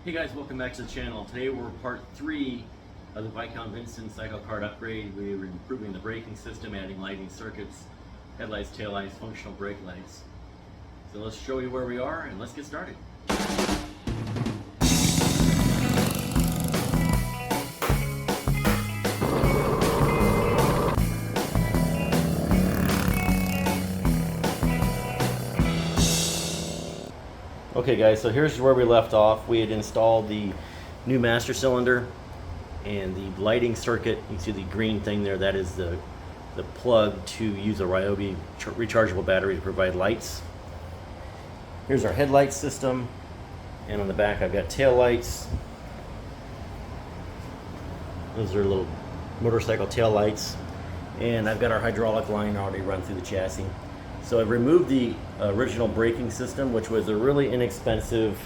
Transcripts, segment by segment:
Hey guys, welcome back to the channel. Today we're part 3 of the Viscount Vinson CycleKart upgrade. We're improving the braking system, adding lighting circuits, headlights, taillights, functional brake lights. So let's show you where we are and let's get started. Okay guys, so here's where we left off. We had installed the new master cylinder and the lighting circuit. You can see the green thing there, that is the plug to use a Ryobi rechargeable battery to provide lights. Here's our headlight system, and on the back I've got tail lights. Those are little motorcycle tail lights, and I've got our hydraulic line already run through the chassis. So I removed the original braking system, which was a really inexpensive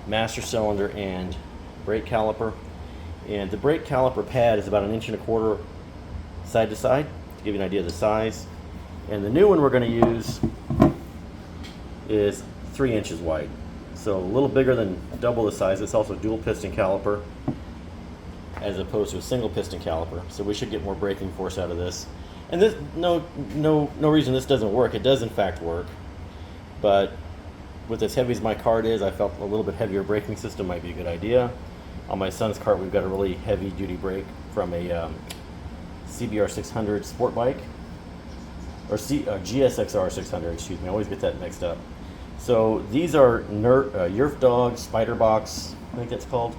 master cylinder and brake caliper. And the brake caliper pad is about 1.25 inches side to side, to give you an idea of the size. And the new one we're going to use is 3 inches wide. So a little bigger than double the size. It's also a dual piston caliper as opposed to a single piston caliper. So we should get more braking force out of this. And this, no reason this doesn't work. It does in fact work, but with as heavy as my cart is, I felt a little bit heavier braking system might be a good idea. On my son's cart, we've got a really heavy duty brake from a CBR 600 sport bike, or GSXR 600, excuse me, I always get that mixed up. So these are Yerf Dog Spider Box, I think that's called,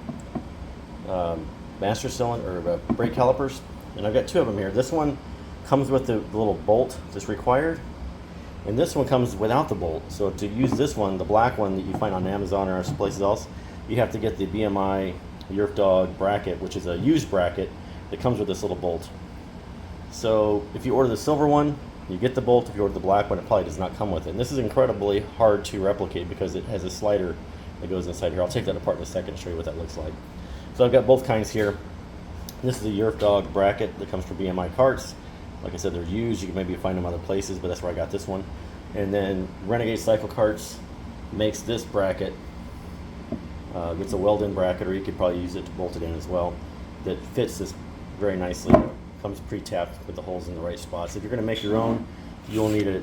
master cylinder, or brake calipers, and I've got 2 of them here. This one comes with the little bolt that's required, and this one comes without the bolt. So to use this one, the black one that you find on Amazon or places else, you have to get the BMI Yerf Dog bracket, which is a used bracket that comes with this little bolt. So if you order the silver one, you get the bolt. If you order the black one, it probably does not come with it. And this is incredibly hard to replicate because it has a slider that goes inside here. I'll take that apart in a second and show you what that looks like. So I've got both kinds here. This is a Yerf Dog bracket that comes from BMI carts. Like I said, they're used. You can maybe find them other places, but that's where I got this one. And then Renegade CycleKarts makes this bracket. It's a Welding bracket, or you could probably use it to bolt it in as well. That fits this very nicely. Comes pre-tapped with the holes in the right spots. If you're going to make your own, you'll need an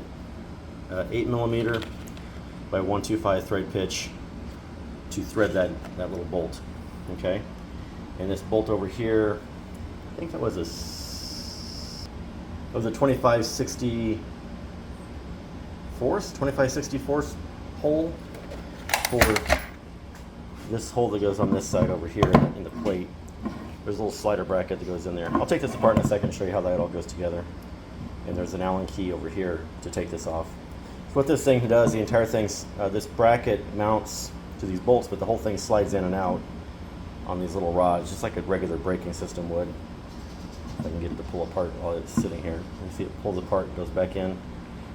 8mm by 125 thread pitch to thread that little bolt. Okay, and this bolt over here, I think that was a 25/64 hole for this hole that goes on this side over here in the plate. There's a little slider bracket that goes in there. I'll take this apart in a second and show you how that all goes together. And there's an Allen key over here to take this off. So what this thing does, the entire thing, this bracket mounts to these bolts, but the whole thing slides in and out on these little rods, just like a regular braking system would. If I can get it to pull apart while it's sitting here. You see it pulls apart and goes back in.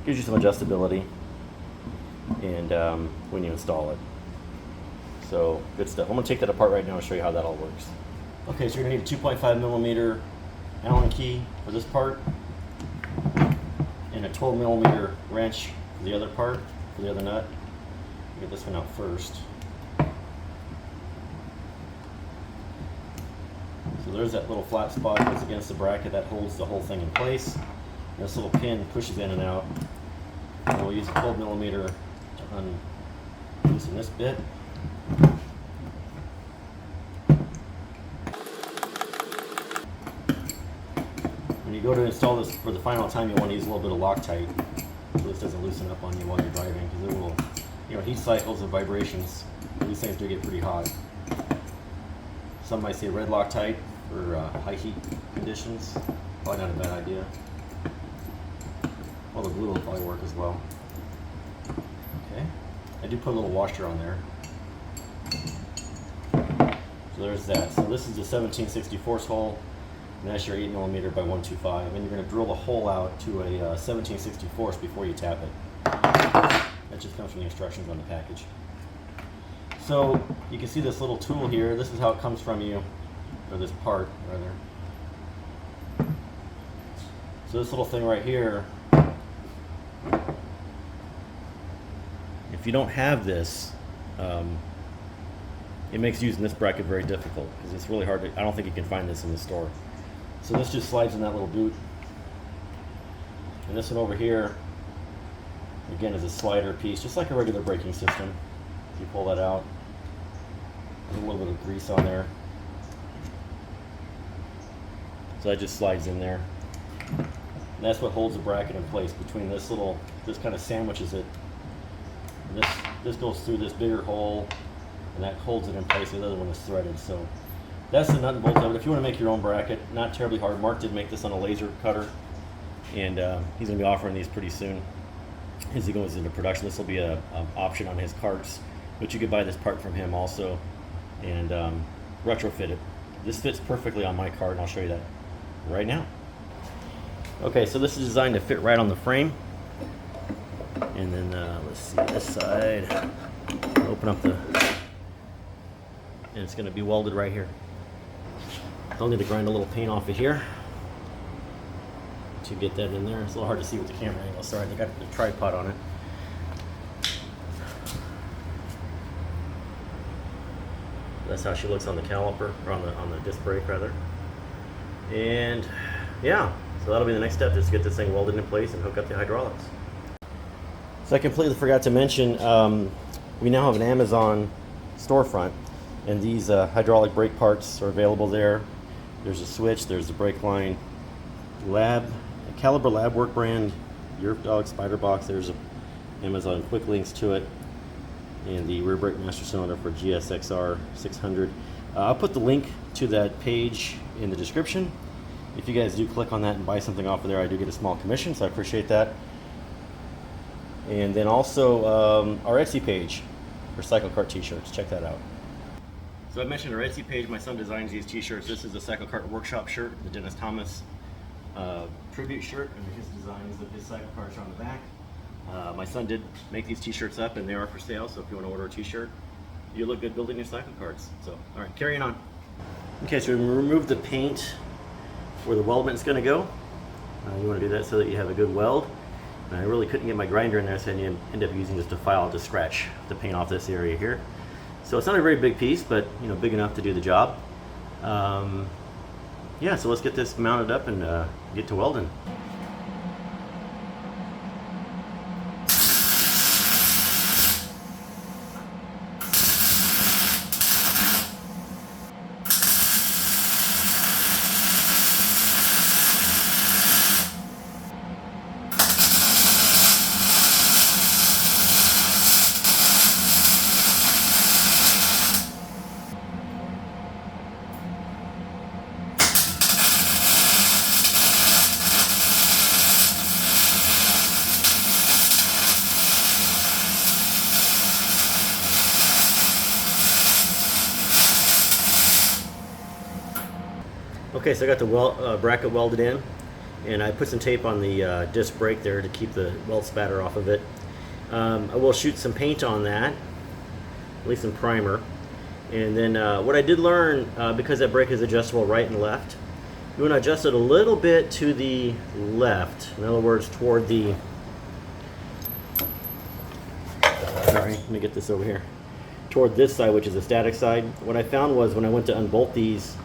Gives you some adjustability and when you install it. So good stuff. I'm going to take that apart right now and show you how that all works. Okay, so you're going to need a 2.5mm Allen key for this part and a 12mm wrench for the other part, for the other nut. Get this one out first. So there's that little flat spot that's against the bracket that holds the whole thing in place. And this little pin pushes in and out. And we'll use a 12mm to loosen this bit. When you go to install this for the final time, you want to use a little bit of Loctite so this doesn't loosen up on you while you're driving, because it will, heat cycles and vibrations, these things do get pretty hot. Some might say red Loctite for high heat conditions. Probably not a bad idea. Well, the blue will probably work as well. Okay, I do put a little washer on there. So there's that. So this is the 17/64 hole, and that's your 8mm by 125. And you're going to drill the hole out to a 17/64 before you tap it. That just comes from the instructions on the package. So you can see this little tool here. This is how it comes from you, or this part rather. So this little thing right here, if you don't have this, it makes using this bracket very difficult because it's really hard to, I don't think you can find this in the store. So this just slides in that little boot. And this one over here, again, is a slider piece, just like a regular braking system. You pull that out, there's a little bit of grease on there. So that just slides in there. And that's what holds the bracket in place between this little, this kind of sandwiches it. And this goes through this bigger hole, and that holds it in place. The other one is threaded. So that's the nut and bolt of it. If you want to make your own bracket, not terribly hard. Mark did make this on a laser cutter, and he's going to be offering these pretty soon as he goes into production. This will be an option on his carts, but you could buy this part from him also and retrofit it. This fits perfectly on my cart, and I'll show you that right now. Okay, so this is designed to fit right on the frame. And then let's see this side. Open up the, and it's going to be welded right here. I'll need to grind a little paint off of here to get that in there. It's a little hard to see with the camera angle. Sorry, I got the tripod on it. That's how she looks on the caliper, or on the disc brake rather. And yeah, so that'll be the next step, is to get this thing welded in place and hook up the hydraulics. So I completely forgot to mention, we now have an Amazon storefront, and these hydraulic brake parts are available there. There's a switch, there's the brake line, Caliper lab work brand, Yerf Dog spider box. There's a Amazon quick links to it, and the rear brake master cylinder for GSXR 600. I'll put the link to that page in the description. If you guys do click on that and buy something off of there, I do get a small commission, so I appreciate that. And then also our Etsy page for CycleKart t-shirts. Check that out. So I mentioned our Etsy page. My son designs these t-shirts. This is the CycleKart workshop shirt, the Dennis Thomas tribute shirt, and his designs of his CycleKarts are on the back. My son did make these t-shirts up, and they are for sale, so if you want to order a t-shirt, you look good building your CycleKarts. So, all right, carrying on. Okay, so we removed the paint where the weldment's going to go. You want to do that so that you have a good weld. And I really couldn't get my grinder in there, so I end up using just a file to scratch the paint off this area here. So it's not a very big piece, but you know, big enough to do the job. Yeah, so let's get this mounted up and get to welding. Okay, so I got the bracket welded in, and I put some tape on the disc brake there to keep the weld spatter off of it. I will shoot some paint on that, at least some primer. And then what I did learn, because that brake is adjustable right and left, you want to adjust it a little bit to the left. In other words, toward the, sorry, let me get this over here, toward this side, which is the static side. What I found was when I went to unbolt these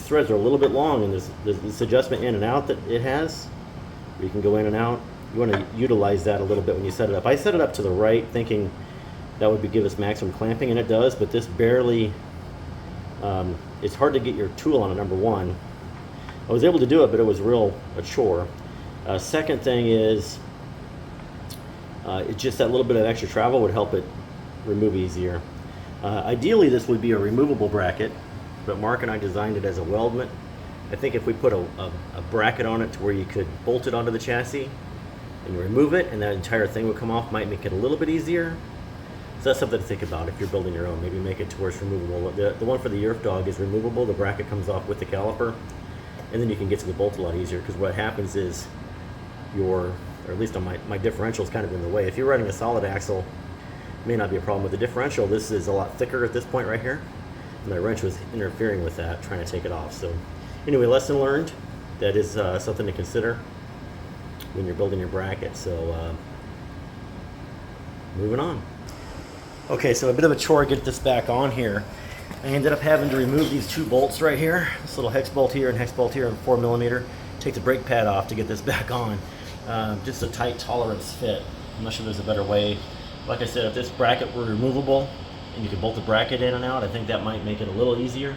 threads are a little bit long, and there's this adjustment in and out that it has, where you can go in and out. You want to utilize that a little bit when you set it up. I set it up to the right, thinking that would give us maximum clamping, and it does, but this barely, it's hard to get your tool on it, number one. I was able to do it, but it was a chore. Second thing is, it's just that little bit of extra travel would help it remove easier. Ideally, this would be a removable bracket, but Mark and I designed it as a weldment. I think if we put a bracket on it to where you could bolt it onto the chassis and remove it, and that entire thing would come off, might make it a little bit easier. So that's something to think about if you're building your own. Maybe make it to where it's removable. The one for the Yerf Dog is removable. The bracket comes off with the caliper, and then you can get to the bolt a lot easier, because what happens is or at least on my differential is kind of in the way. If you're running a solid axle, it may not be a problem. With the differential, this is a lot thicker at this point right here. My wrench was interfering with that, trying to take it off. So anyway, lesson learned. That is something to consider when you're building your bracket. So moving on. Okay, so a bit of a chore to get this back on here. I ended up having to remove these 2 bolts right here. This little hex bolt here and hex bolt here, and 4mm. Take the brake pad off to get this back on. Just a tight tolerance fit. I'm not sure there's a better way. Like I said, if this bracket were removable and you could bolt the bracket in and out, I think that might make it a little easier.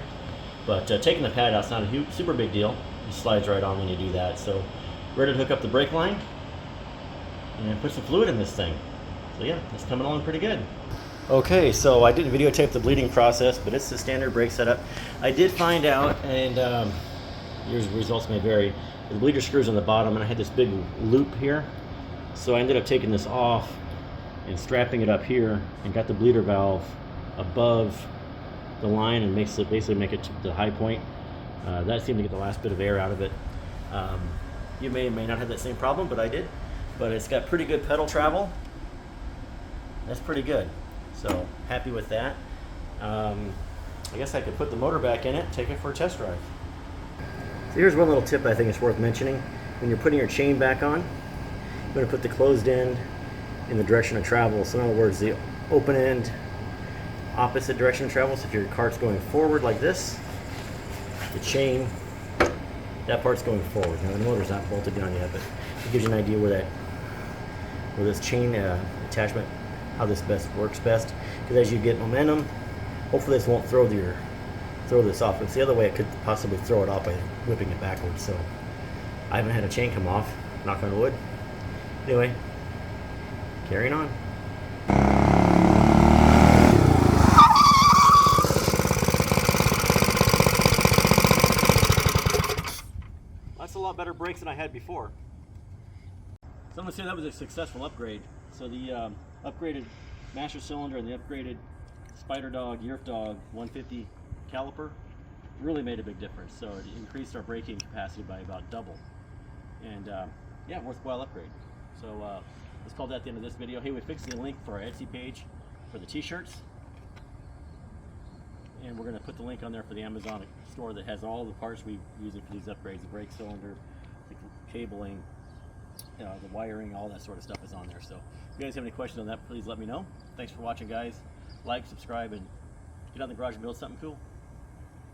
But taking the pad out is not a super big deal. It slides right on when you do that. So ready to hook up the brake line and put some fluid in this thing. So yeah, it's coming along pretty good. Okay, so I didn't videotape the bleeding process, but it's the standard brake setup. I did find out, and your results may vary, the bleeder screws on the bottom, and I had this big loop here. So I ended up taking this off and strapping it up here, and got the bleeder valve above the line, and basically make it to the high point. That seemed to get the last bit of air out of it. You may or may not have that same problem, but I did. But it's got pretty good pedal travel. That's pretty good. So happy with that. I guess I could put the motor back in it, take it for a test drive. So here's one little tip I think it's worth mentioning. When you're putting your chain back on, you're going to put the closed end in the direction of travel. So in other words, the open end opposite direction of travel. So if your cart's going forward like this, the chain, that part's going forward. Now the motor's not bolted down yet, but it gives you an idea where this chain attachment, how this works best. Because as you get momentum, hopefully this won't throw this off. If it's the other way, it could possibly throw it off by whipping it backwards. So I haven't had a chain come off, knock on wood. Anyway, carrying on. That's a lot better brakes than I had before. So I'm going to say that was a successful upgrade. So the upgraded master cylinder and the upgraded Spider Dog, Yerf Dog 150 caliper really made a big difference. So it increased our braking capacity by about double. And yeah, worthwhile upgrade. So let's call that at the end of this video. Hey, we fixed the link for our Etsy page for the t-shirts. And we're going to put the link on there for the Amazon store that has all the parts we're using for these upgrades. The brake cylinder, the cabling, the wiring, all that sort of stuff is on there. So if you guys have any questions on that, please let me know. Thanks for watching, guys. Like, subscribe, and get out in the garage and build something cool.